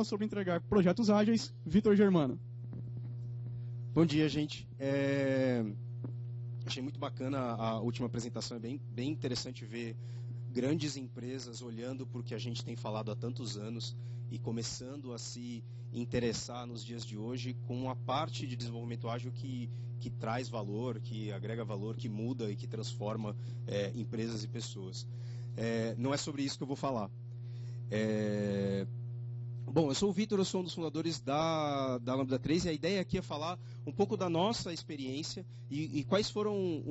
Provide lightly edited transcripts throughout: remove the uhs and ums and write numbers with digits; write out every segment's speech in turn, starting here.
sobre entregar projetos ágeis, Vitor Germano. Bom dia, gente. Achei muito bacana a última apresentação, é bem interessante ver grandes empresas olhando por que a gente tem falado há tantos anos e começando a se interessar nos dias de hoje com a parte de desenvolvimento ágil que traz valor, que agrega valor, que muda e que transforma empresas e pessoas. Não é sobre isso que eu vou falar. Bom, eu sou o Vitor, eu sou um dos fundadores da Lambda 3 e a ideia aqui é falar um pouco da nossa experiência e quais foram,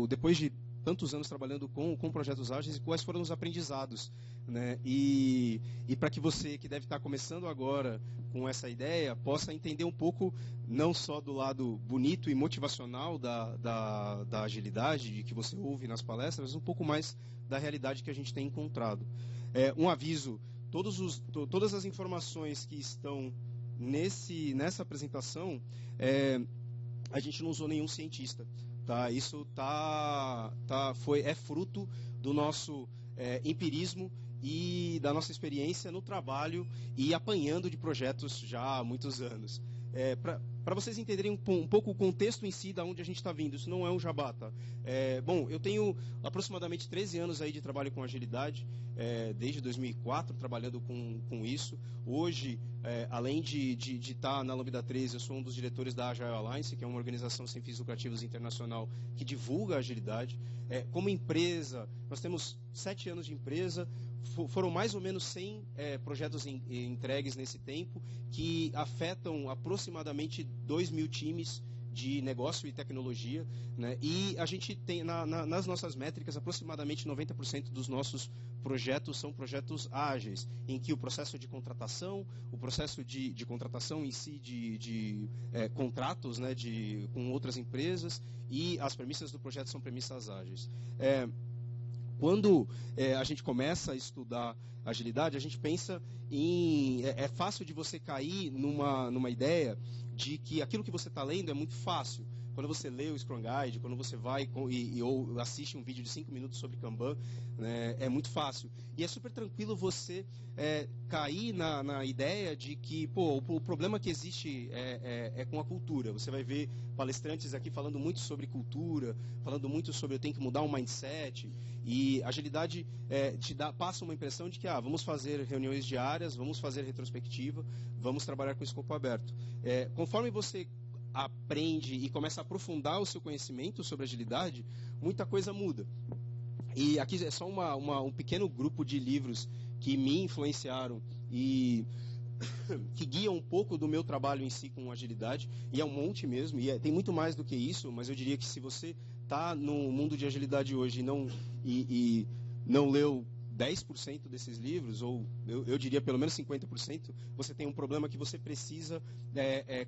depois de tantos anos trabalhando com projetos ágeis, e quais foram os aprendizados, né? E para que você que deve estar começando agora com essa ideia, possa entender um pouco, não só do lado bonito e motivacional da agilidade, de que você ouve nas palestras, mas um pouco mais da realidade que a gente tem encontrado. Um aviso, todas as informações que estão nessa apresentação, a gente não usou nenhum cientista. Tá? Isso é fruto do nosso empirismo e da nossa experiência no trabalho e apanhando de projetos já há muitos anos. Para vocês entenderem um pouco o contexto em si, de onde a gente está vindo, isso não é um jabá, tá? Bom, eu tenho aproximadamente 13 anos aí de trabalho com agilidade, desde 2004, trabalhando com isso. Hoje, além de estar na Lambda 3, eu sou um dos diretores da Agile Alliance, que é uma organização sem fins lucrativos internacional que divulga a agilidade. Como empresa, nós temos 7 anos de empresa, foram mais ou menos 100 projetos entregues nesse tempo, que afetam aproximadamente 2.000 times de negócio e tecnologia, né? E a gente tem, nas nossas métricas, aproximadamente 90% dos nossos projetos são projetos ágeis, em que o processo de contratação, o processo de contratação em si, de contratos, né, com outras empresas, e as premissas do projeto são premissas ágeis. Quando a gente começa a estudar agilidade, a gente pensa em... É fácil de você cair numa ideia de que aquilo que você está lendo é muito fácil. Quando você lê o Scrum Guide, quando você vai ou assiste um vídeo de 5 minutos sobre Kanban, né, é muito fácil. E é super tranquilo você cair na ideia de que o problema que existe é com a cultura. Você vai ver palestrantes aqui falando muito sobre cultura, falando muito sobre eu tenho que mudar um mindset. E agilidade passa uma impressão de que vamos fazer reuniões diárias, vamos fazer retrospectiva, vamos trabalhar com escopo aberto. Conforme você aprende e começa a aprofundar o seu conhecimento sobre agilidade, muita coisa muda. E aqui é só um pequeno grupo de livros que me influenciaram e que guiam um pouco do meu trabalho em si com agilidade, e é um monte mesmo, e tem muito mais do que isso, mas eu diria que se você está no mundo de agilidade hoje e não leu 10% desses livros, ou eu diria pelo menos 50%, você tem um problema que você precisa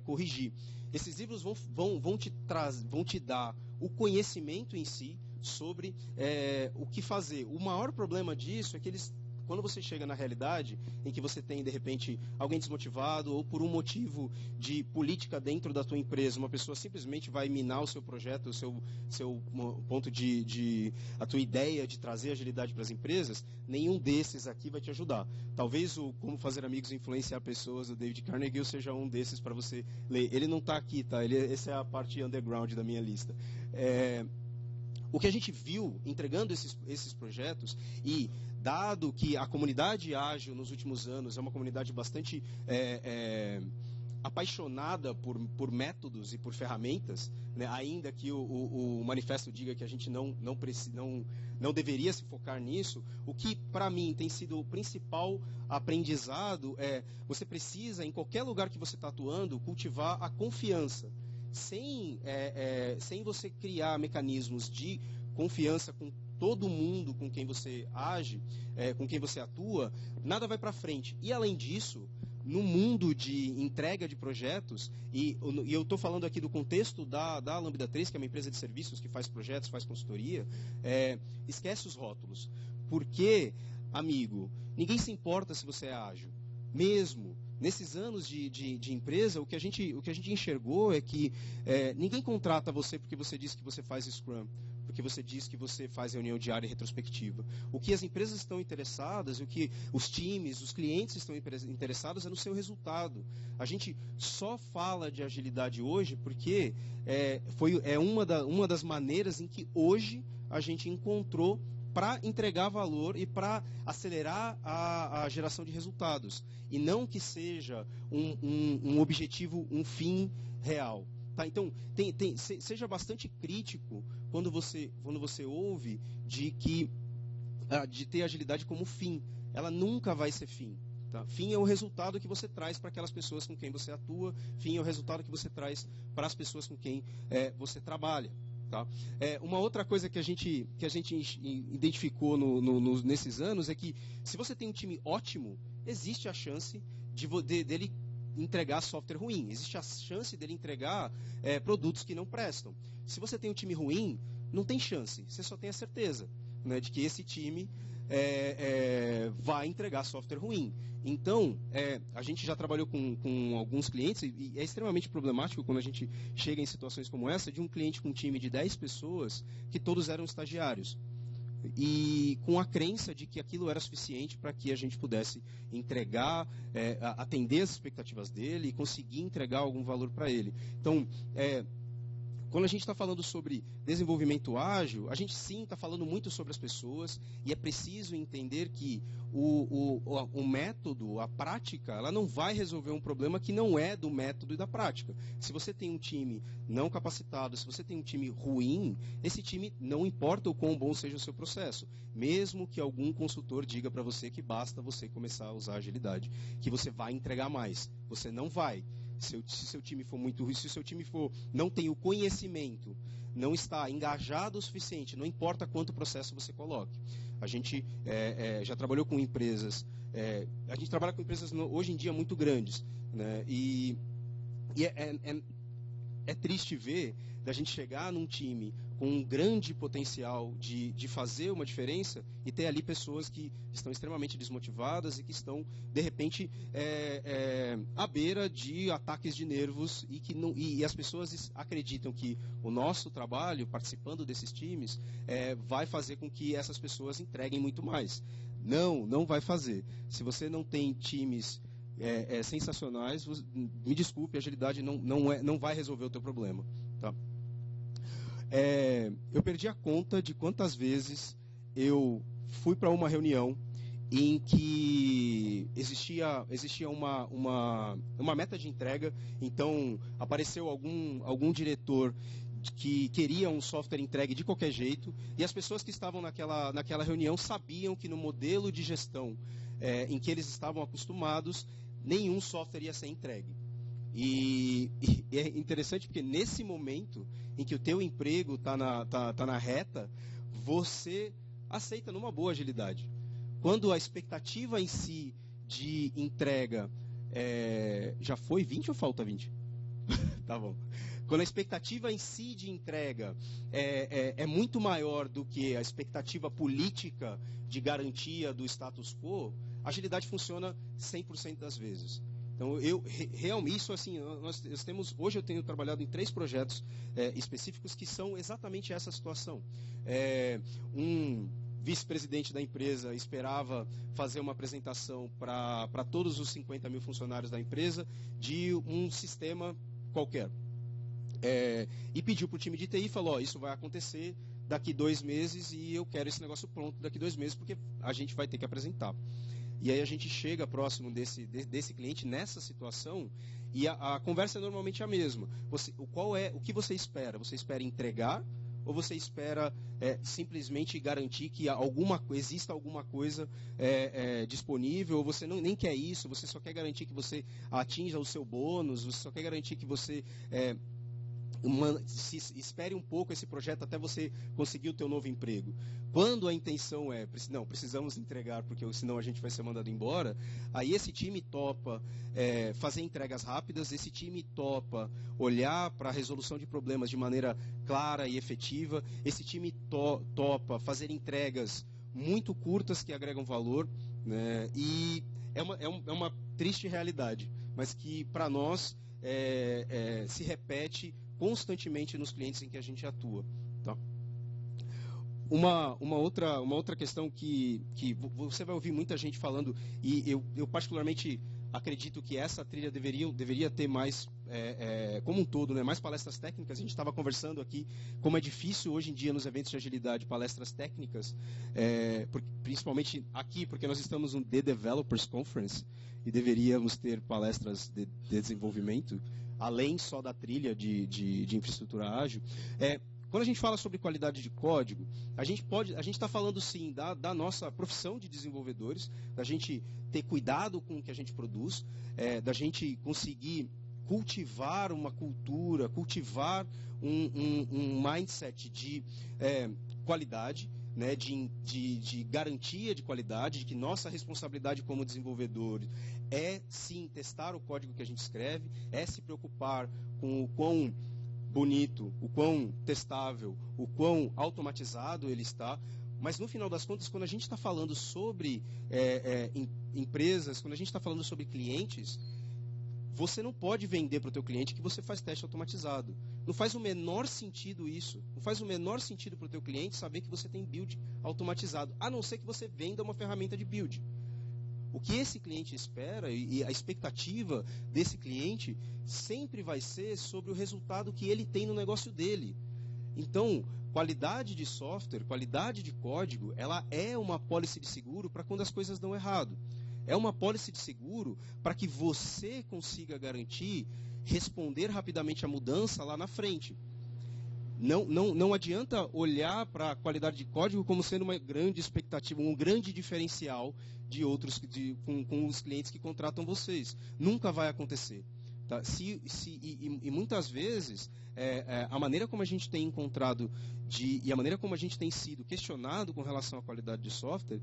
corrigir. Esses livros vão te dar o conhecimento em si sobre o que fazer. O maior problema disso é que quando você chega na realidade, em que você tem, de repente, alguém desmotivado ou por um motivo de política dentro da tua empresa, uma pessoa simplesmente vai minar o seu projeto, o seu ponto a tua ideia de trazer agilidade para as empresas, nenhum desses aqui vai te ajudar. Talvez o Como Fazer Amigos e Influenciar Pessoas, do David Carnegie, seja um desses para você ler. Ele não está aqui, tá? Essa é a parte underground da minha lista. O que a gente viu entregando esses projetos, e dado que a comunidade ágil nos últimos anos é uma comunidade bastante apaixonada por métodos e por ferramentas, né, ainda que o manifesto diga que a gente não deveria se focar nisso, o que para mim tem sido o principal aprendizado você precisa, em qualquer lugar que você está atuando, cultivar a confiança. Sem você criar mecanismos de confiança com todo mundo com quem você age, com quem você atua, nada vai para frente. E além disso, no mundo de entrega de projetos, e eu estou falando aqui do contexto da Lambda 3, que é uma empresa de serviços que faz projetos, faz consultoria, esquece os rótulos. Porque, amigo, ninguém se importa se você é ágil. Mesmo nesses anos de empresa, o que a gente enxergou é que ninguém contrata você porque você disse que você faz Scrum. porque você diz que você faz reunião diária e retrospectiva. O que as empresas estão interessadas, o que os times, os clientes estão interessados é no seu resultado. A gente só fala de agilidade hoje porque é uma das maneiras em que hoje a gente encontrou para entregar valor e para acelerar a geração de resultados. E não que seja um objetivo, um fim real. Tá? Então, seja bastante crítico quando você ouve de ter agilidade como fim. Ela nunca vai ser fim. Tá? Fim é o resultado que você traz para aquelas pessoas com quem você atua. Fim é o resultado que você traz para as pessoas com quem você trabalha. Tá? Uma outra coisa que a gente identificou nesses anos é que se você tem um time ótimo, existe a chance dele entregar software ruim. Existe a chance dele entregar produtos que não prestam. Se você tem um time ruim, não tem chance. Você só tem a certeza, né, de que esse time vai entregar software ruim. Então, a gente já trabalhou com alguns clientes e é extremamente problemático quando a gente chega em situações como essa, de um cliente com um time de 10 pessoas que todos eram estagiários. E com a crença de que aquilo era suficiente para que a gente pudesse entregar, atender as expectativas dele e conseguir entregar algum valor para ele. Então, quando a gente está falando sobre desenvolvimento ágil, a gente sim está falando muito sobre as pessoas e é preciso entender que o método, a prática, ela não vai resolver um problema que não é do método e da prática. Se você tem um time não capacitado, se você tem um time ruim, esse time não importa o quão bom seja o seu processo. Mesmo que algum consultor diga para você que basta você começar a usar agilidade, que você vai entregar mais. Você não vai. Se seu time for muito ruim, se o seu time não tem o conhecimento, não está engajado o suficiente, não importa quanto processo você coloque. A gente já trabalhou com empresas, a gente trabalha com empresas hoje em dia muito grandes, né? E é triste ver da gente chegar num time com um grande potencial de fazer uma diferença e ter ali pessoas que estão extremamente desmotivadas e que estão, de repente, à beira de ataques de nervos e as pessoas acreditam que o nosso trabalho, participando desses times, vai fazer com que essas pessoas entreguem muito mais. Não vai fazer. Se você não tem times sensacionais, me desculpe, a agilidade não vai resolver o teu problema. Tá? Eu perdi a conta de quantas vezes eu fui para uma reunião em que existia uma meta de entrega, então apareceu algum diretor que queria um software entregue de qualquer jeito, e as pessoas que estavam naquela reunião sabiam que no modelo de gestão em que eles estavam acostumados, nenhum software ia ser entregue. E é interessante porque nesse momento em que o teu emprego está na reta, você aceita numa boa agilidade. Quando a expectativa em si de entrega já foi 20 ou falta 20? Tá bom. Quando a expectativa em si de entrega é muito maior do que a expectativa política de garantia do status quo, a agilidade funciona 100% das vezes. Então, realmente, isso assim, hoje eu tenho trabalhado em 3 projetos específicos que são exatamente essa situação. Um vice-presidente da empresa esperava fazer uma apresentação para todos os 50 mil funcionários da empresa de um sistema qualquer. E pediu para o time de TI e falou, isso vai acontecer daqui 2 meses e eu quero esse negócio pronto daqui 2 meses porque a gente vai ter que apresentar. E aí a gente chega próximo desse cliente nessa situação e a conversa é normalmente a mesma. O que você espera? Você espera entregar ou você espera simplesmente garantir que exista alguma coisa disponível? Ou você nem quer isso, você só quer garantir que você atinja o seu bônus, você só quer garantir que você espere um pouco esse projeto até você conseguir o teu novo emprego. Quando a intenção não, precisamos entregar porque senão a gente vai ser mandado embora, aí esse time topa fazer entregas rápidas, esse time topa olhar para a resolução de problemas de maneira clara e efetiva, esse time topa fazer entregas muito curtas que agregam valor, né? E é uma triste realidade, mas que para nós se repete constantemente nos clientes em que a gente atua. Tá? Uma outra questão que você vai ouvir muita gente falando, e eu particularmente acredito que essa trilha deveria ter mais, como um todo, né, mais palestras técnicas. A gente estava conversando aqui como é difícil hoje em dia nos eventos de agilidade palestras técnicas, principalmente aqui, porque nós estamos no The Developers Conference e deveríamos ter palestras de desenvolvimento, além só da trilha de infraestrutura ágil. Quando a gente fala sobre qualidade de código, a gente está falando sim da nossa profissão de desenvolvedores, da gente ter cuidado com o que a gente produz, da gente conseguir cultivar uma cultura, cultivar um mindset de qualidade, né, de garantia de qualidade, de que nossa responsabilidade como desenvolvedores é sim testar o código que a gente escreve, é se preocupar com o quão bonito, o quão testável, o quão automatizado ele está. Mas no final das contas, quando a gente está falando sobre empresas, quando a gente está falando sobre clientes, você não pode vender para o teu cliente que você faz teste automatizado. Não faz o menor sentido isso. Não faz o menor sentido para o teu cliente saber que você tem build automatizado, a não ser que você venda uma ferramenta de build. O que esse cliente espera e a expectativa desse cliente sempre vai ser sobre o resultado que ele tem no negócio dele. Então, qualidade de software, qualidade de código, ela é uma pólice de seguro para quando as coisas dão errado. É uma pólice de seguro para que você consiga garantir responder rapidamente à mudança lá na frente. Não adianta olhar para a qualidade de código como sendo uma grande expectativa, um grande diferencial de outros, com os clientes que contratam vocês. Nunca vai acontecer. Tá? E muitas vezes, a maneira como a gente tem encontrado e a maneira como a gente tem sido questionado com relação à qualidade de software,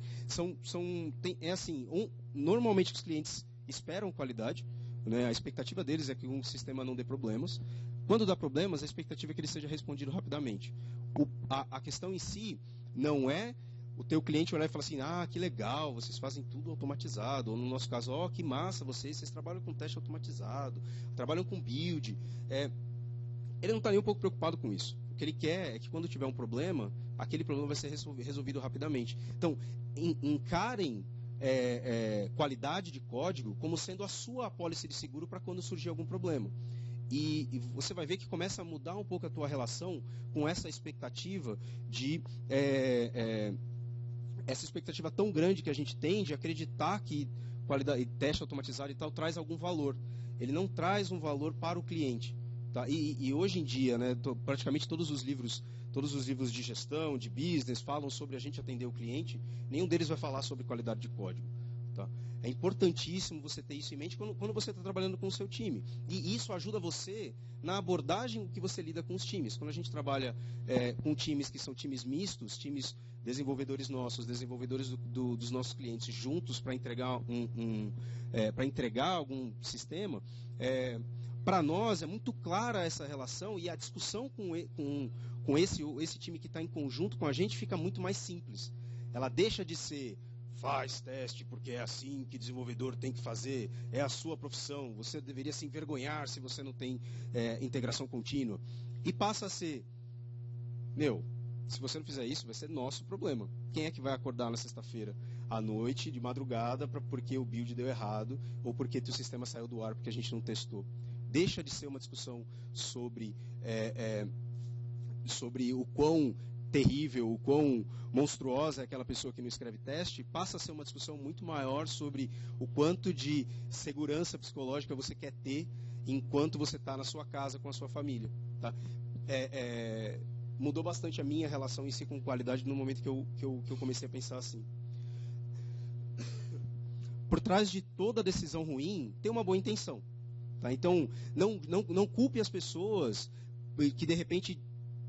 normalmente os clientes esperam qualidade, né? A expectativa deles é que um sistema não dê problemas. Quando dá problemas, a expectativa é que ele seja respondido rapidamente. A questão em si não é o teu cliente olhar e falar assim, que legal, vocês fazem tudo automatizado. Ou no nosso caso, que massa, vocês trabalham com teste automatizado, trabalham com build. Ele não está nem um pouco preocupado com isso. O que ele quer é que quando tiver um problema, aquele problema vai ser resolvido rapidamente. Então, encarem qualidade de código como sendo a sua apólice de seguro para quando surgir algum problema. E você vai ver que começa a mudar um pouco a tua relação com essa expectativa essa expectativa tão grande que a gente tem de acreditar que qualidade, teste automatizado e tal traz algum valor. Ele não traz um valor para o cliente. Tá? E hoje em dia, né, praticamente todos os livros de gestão, de business, falam sobre a gente atender o cliente. Nenhum deles vai falar sobre qualidade de código. Tá? É importantíssimo você ter isso em mente quando você está trabalhando com o seu time. E isso ajuda você na abordagem que você lida com os times. Quando a gente trabalha com times que são times mistos, times desenvolvedores nossos, desenvolvedores dos nossos clientes juntos para entregar algum sistema, para nós é muito clara essa relação e a discussão com esse time que está em conjunto com a gente fica muito mais simples. Ela deixa de ser faz teste porque é assim que desenvolvedor tem que fazer, é a sua profissão, você deveria se envergonhar se você não tem integração contínua. E passa a ser, se você não fizer isso, vai ser nosso problema. Quem é que vai acordar na sexta-feira à noite, de madrugada, porque o build deu errado ou porque teu sistema saiu do ar porque a gente não testou? Deixa de ser uma discussão sobre o quão terrível, o quão monstruosa é aquela pessoa que não escreve teste, passa a ser uma discussão muito maior sobre o quanto de segurança psicológica você quer ter enquanto você está na sua casa com a sua família. Tá? Mudou bastante a minha relação em si com qualidade no momento que eu comecei a pensar assim. Por trás de toda decisão ruim, tem uma boa intenção. Tá? Então, não culpe as pessoas que de repente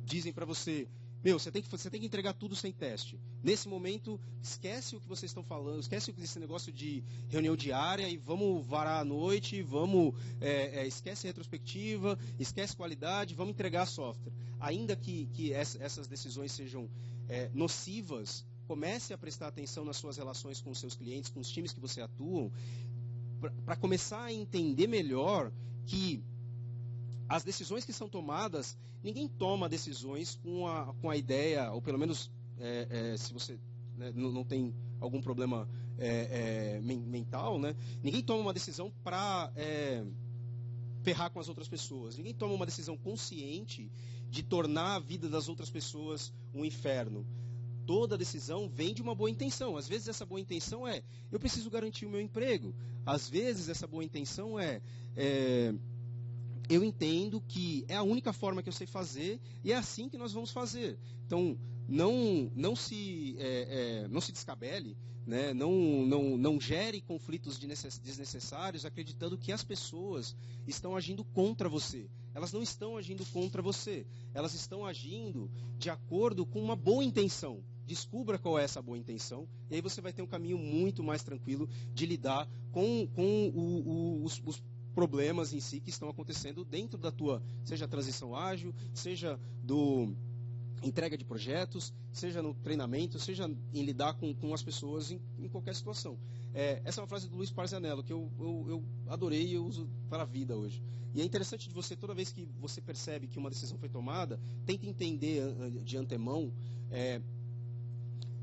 dizem para você, você tem que entregar tudo sem teste. Nesse momento, esquece o que vocês estão falando, esquece esse negócio de reunião diária e vamos varar à noite, esquece retrospectiva, esquece qualidade, vamos entregar software. Ainda que essas decisões sejam nocivas, comece a prestar atenção nas suas relações com os seus clientes, com os times que você atua, para começar a entender melhor que as decisões que são tomadas, ninguém toma decisões com a ideia, ou pelo menos se você, né, não tem algum problema mental, né? Ninguém toma uma decisão para ferrar com as outras pessoas. Ninguém toma uma decisão consciente de tornar a vida das outras pessoas um inferno. Toda decisão vem de uma boa intenção. Às vezes essa boa intenção eu preciso garantir o meu emprego. Às vezes essa boa intenção eu entendo que é a única forma que eu sei fazer e é assim que nós vamos fazer. Então, não se descabele, né? Não gere conflitos desnecessários acreditando que as pessoas estão agindo contra você. Elas não estão agindo contra você. Elas estão agindo de acordo com uma boa intenção. Descubra qual é essa boa intenção e aí você vai ter um caminho muito mais tranquilo de lidar com os problemas em si que estão acontecendo dentro da tua, seja transição ágil, seja do entrega de projetos, seja no treinamento, seja em lidar com as pessoas em qualquer situação. Essa é uma frase do Luiz Parzanello que eu adorei e eu uso para a vida hoje. E é interessante de você, toda vez que você percebe que uma decisão foi tomada, tente entender de antemão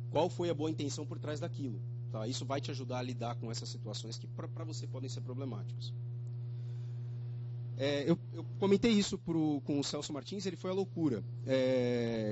qual foi a boa intenção por trás daquilo. Tá? Isso vai te ajudar a lidar com essas situações que para você podem ser problemáticas. Eu comentei isso com o Celso Martins, ele foi a loucura.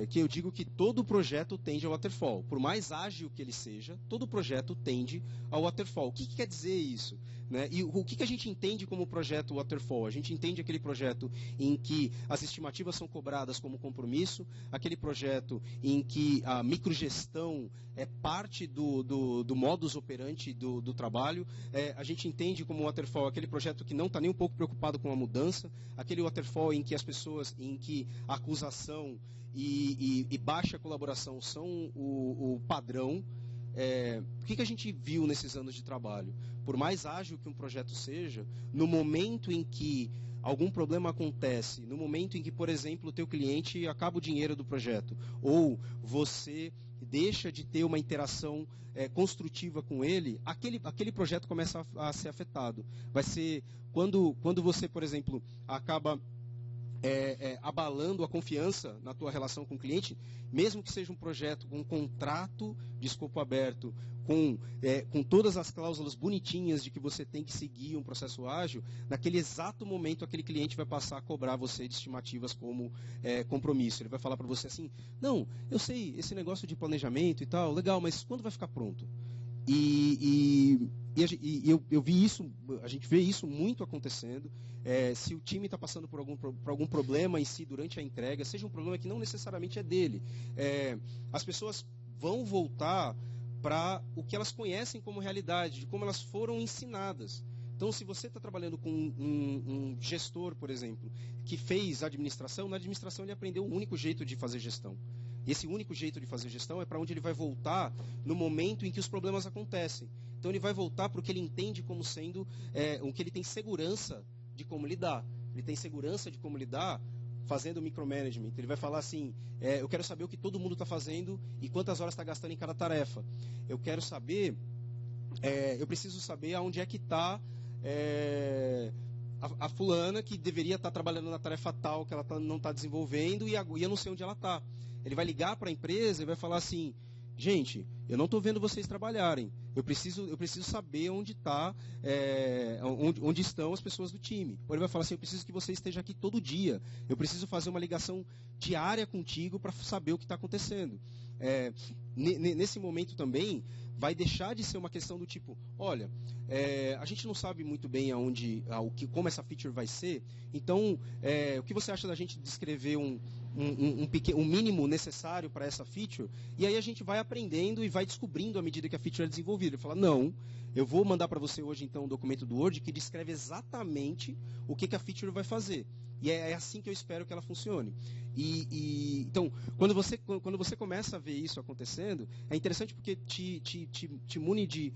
Que eu digo que todo projeto tende ao waterfall. Por mais ágil que ele seja, todo projeto tende ao waterfall. O que quer dizer isso? Né? E o que a gente entende como projeto waterfall? A gente entende aquele projeto em que as estimativas são cobradas como compromisso, aquele projeto em que a microgestão é parte do modus operandi do trabalho. A gente entende como waterfall aquele projeto que não está nem um pouco preocupado com a mudança, aquele waterfall em que as pessoas, em que a acusação e baixa colaboração são o padrão. O que a gente viu nesses anos de trabalho? Por mais ágil que um projeto seja, no momento em que algum problema acontece, no momento em que, por exemplo, o teu cliente acaba o dinheiro do projeto, ou você deixa de ter uma interação construtiva com ele, aquele projeto começa a ser afetado. Vai ser quando você, por exemplo, acaba abalando a confiança na tua relação com o cliente, mesmo que seja um projeto com um contrato de escopo aberto, com todas as cláusulas bonitinhas de que você tem que seguir um processo ágil, naquele exato momento aquele cliente vai passar a cobrar você de estimativas como compromisso. Ele vai falar para você assim, não, eu sei, esse negócio de planejamento e tal, legal, mas quando vai ficar pronto? Eu vi isso, a gente vê isso muito acontecendo. Se o time está passando por algum problema em si durante a entrega, seja um problema que não necessariamente é dele, as pessoas vão voltar para o que elas conhecem como realidade, de como elas foram ensinadas. Então, se você está trabalhando com um gestor, por exemplo, que fez administração, na administração ele aprendeu um único jeito de fazer gestão. E esse único jeito de fazer gestão é para onde ele vai voltar no momento em que os problemas acontecem. Então, ele vai voltar para o que ele entende como sendo o que ele tem segurança de como lidar. Ele tem segurança de como lidar fazendo micromanagement. Ele vai falar assim, eu quero saber o que todo mundo está fazendo e quantas horas está gastando em cada tarefa. Eu quero saber, eu preciso saber aonde é que está a fulana que deveria estar trabalhando na tarefa tal, que ela não está desenvolvendo e eu não sei onde ela está. Ele vai ligar para a empresa e vai falar assim, gente, eu não estou vendo vocês trabalharem. Eu preciso saber onde estão as pessoas do time. Ou ele vai falar assim, eu preciso que você esteja aqui todo dia. Eu preciso fazer uma ligação diária contigo para saber o que está acontecendo. Nesse momento também, vai deixar de ser uma questão do tipo, olha, a gente não sabe muito bem como essa feature vai ser, então, o que você acha da gente descrever um mínimo necessário para essa feature? E aí a gente vai aprendendo e vai descobrindo à medida que a feature é desenvolvida. Ele fala, não, eu vou mandar para você hoje então um documento do Word que descreve exatamente o que a feature vai fazer. E é assim que eu espero que ela funcione. Então, quando você começa a ver isso acontecendo, é interessante porque te mune de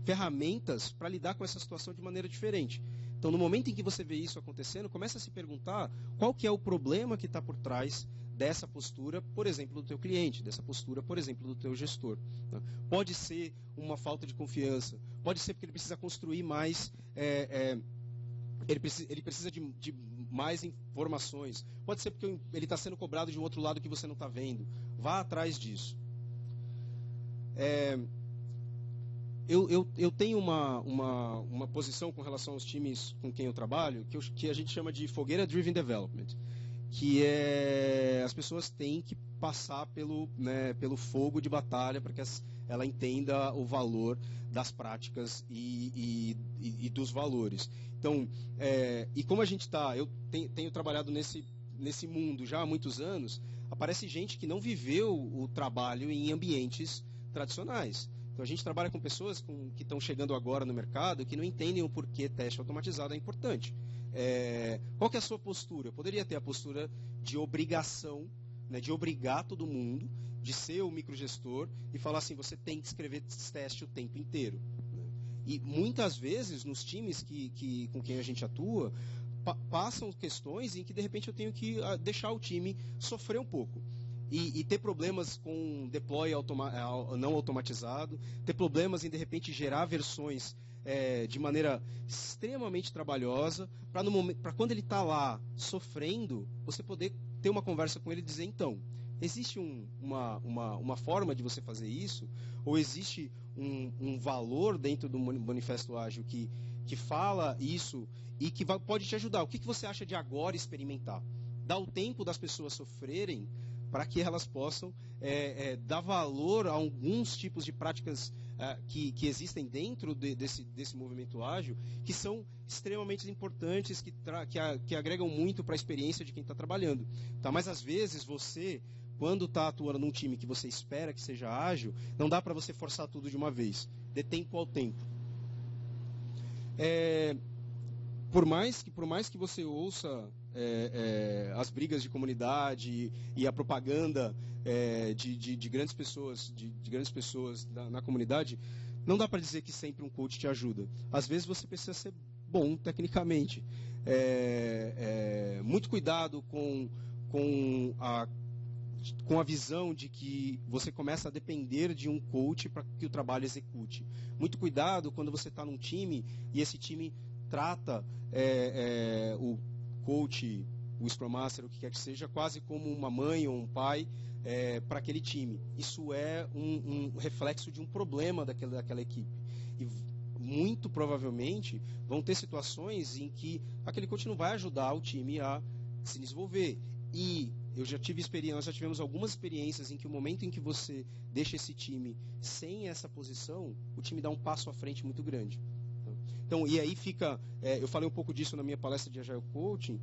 ferramentas para lidar com essa situação de maneira diferente. Então, no momento em que você vê isso acontecendo, começa a se perguntar qual que é o problema que está por trás dessa postura, por exemplo, do teu cliente, dessa postura, por exemplo, do teu gestor. Né? Pode ser uma falta de confiança, pode ser porque ele precisa construir mais, ele precisa de mais informações. Pode ser porque ele está sendo cobrado de um outro lado que você não está vendo. Vá atrás disso. Eu tenho uma posição com relação aos times com quem eu trabalho, que a gente chama de fogueira driven development, que é as pessoas têm que passar pelo fogo de batalha para que ela entenda o valor das práticas e dos valores. Então, e como a gente está, eu tenho trabalhado nesse mundo já há muitos anos, aparece gente que não viveu o trabalho em ambientes tradicionais. Então, a gente trabalha com pessoas que estão chegando agora no mercado que não entendem o porquê teste automatizado é importante. Qual que é a sua postura? Eu poderia ter a postura de obrigação, né, de obrigar todo mundo, de ser o microgestor e falar assim, você tem que escrever teste o tempo inteiro. Né? E muitas vezes, nos times com quem a gente atua, passam questões em que, de repente, eu tenho que deixar o time sofrer um pouco. E ter problemas com deploy não automatizado, ter problemas em, de repente, gerar versões de maneira extremamente trabalhosa, para quando ele está lá sofrendo, você poder ter uma conversa com ele e dizer, então, existe uma forma de você fazer isso? Ou existe um valor dentro do Manifesto Ágil que fala isso e que pode te ajudar? O que você acha de agora experimentar? Dá o tempo das pessoas sofrerem para que elas possam dar valor a alguns tipos de práticas que existem dentro desse movimento ágil, que são extremamente importantes, que agregam muito para a experiência de quem está trabalhando. Tá? Mas, às vezes, você, quando está atuando num time que você espera que seja ágil, não dá para você forçar tudo de uma vez. Dê tempo ao tempo. Por mais que você ouça as brigas de comunidade e a propaganda de grandes pessoas, de grandes pessoas na comunidade, não dá para dizer que sempre um coach te ajuda. Às vezes você precisa ser bom tecnicamente. Muito cuidado com a visão de que você começa a depender de um coach para que o trabalho execute. Muito cuidado quando você está num time e esse time trata o coach, o Scrum Master, o que quer que seja, quase como uma mãe ou um pai para aquele time. Isso é um reflexo de um problema daquela equipe. E muito provavelmente vão ter situações em que aquele coach não vai ajudar o time a se desenvolver. E eu já tive experiência, nós já tivemos algumas experiências em que o momento em que você deixa esse time sem essa posição, o time dá um passo à frente muito grande. Então, e aí fica, eu falei um pouco disso na minha palestra de Agile Coaching,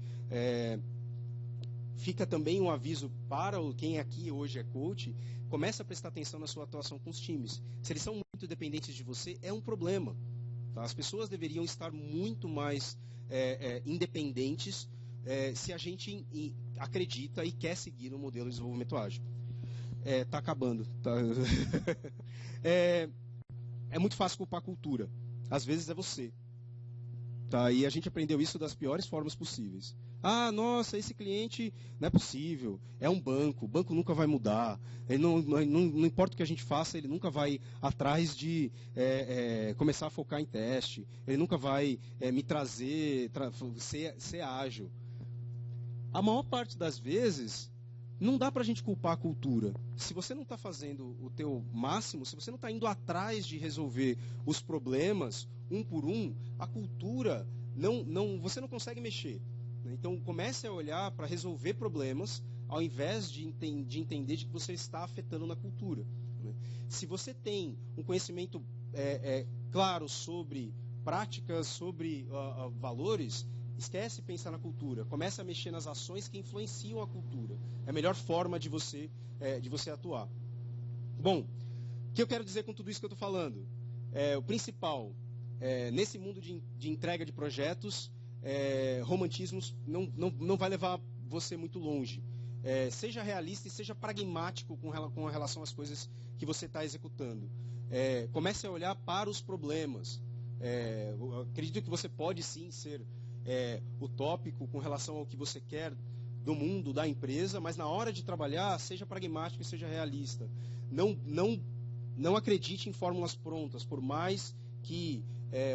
fica também um aviso para quem aqui hoje é coach, comece a prestar atenção na sua atuação com os times. Se eles são muito dependentes de você, é um problema. Tá? As pessoas deveriam estar muito mais independentes se a gente acredita e quer seguir um modelo de desenvolvimento ágil. Está acabando. Tá? É muito fácil culpar a cultura. Às vezes é você. Tá? E a gente aprendeu isso das piores formas possíveis. Ah, nossa, esse cliente não é possível. É um banco. O banco nunca vai mudar. Ele não importa o que a gente faça, ele nunca vai atrás de começar a focar em teste. Ele nunca vai me trazer, ser ágil. A maior parte das vezes, não dá para a gente culpar a cultura. Se você não está fazendo o teu máximo, se você não está indo atrás de resolver os problemas, um por um, a cultura, você não consegue mexer. Né? Então, comece a olhar para resolver problemas, ao invés de entender de que você está afetando na cultura. Né? Se você tem um conhecimento claro sobre práticas, sobre valores, esquece de pensar na cultura. Comece a mexer nas ações que influenciam a cultura. É a melhor forma de você atuar. Bom, o que eu quero dizer com tudo isso que eu estou falando? O principal, nesse mundo de entrega de projetos, romantismos não vai levar você muito longe. Seja realista e seja pragmático com relação às coisas que você está executando. Comece a olhar para os problemas. Eu acredito que você pode sim ser utópico com relação ao que você quer do mundo, da empresa, mas na hora de trabalhar, seja pragmático e seja realista. Não acredite em fórmulas prontas, por mais que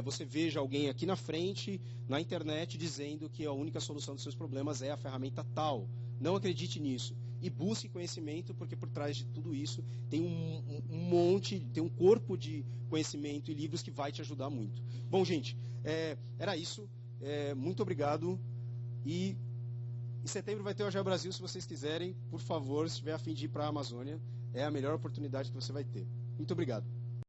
você veja alguém aqui na frente, na internet, dizendo que a única solução dos seus problemas é a ferramenta tal. Não acredite nisso. E busque conhecimento, porque por trás de tudo isso tem tem um corpo de conhecimento e livros que vai te ajudar muito. Bom, gente, era isso. Muito obrigado. E em setembro vai ter o Agile Brasil, se vocês quiserem, por favor, se tiver a fim de ir para a Amazônia, é a melhor oportunidade que você vai ter. Muito obrigado.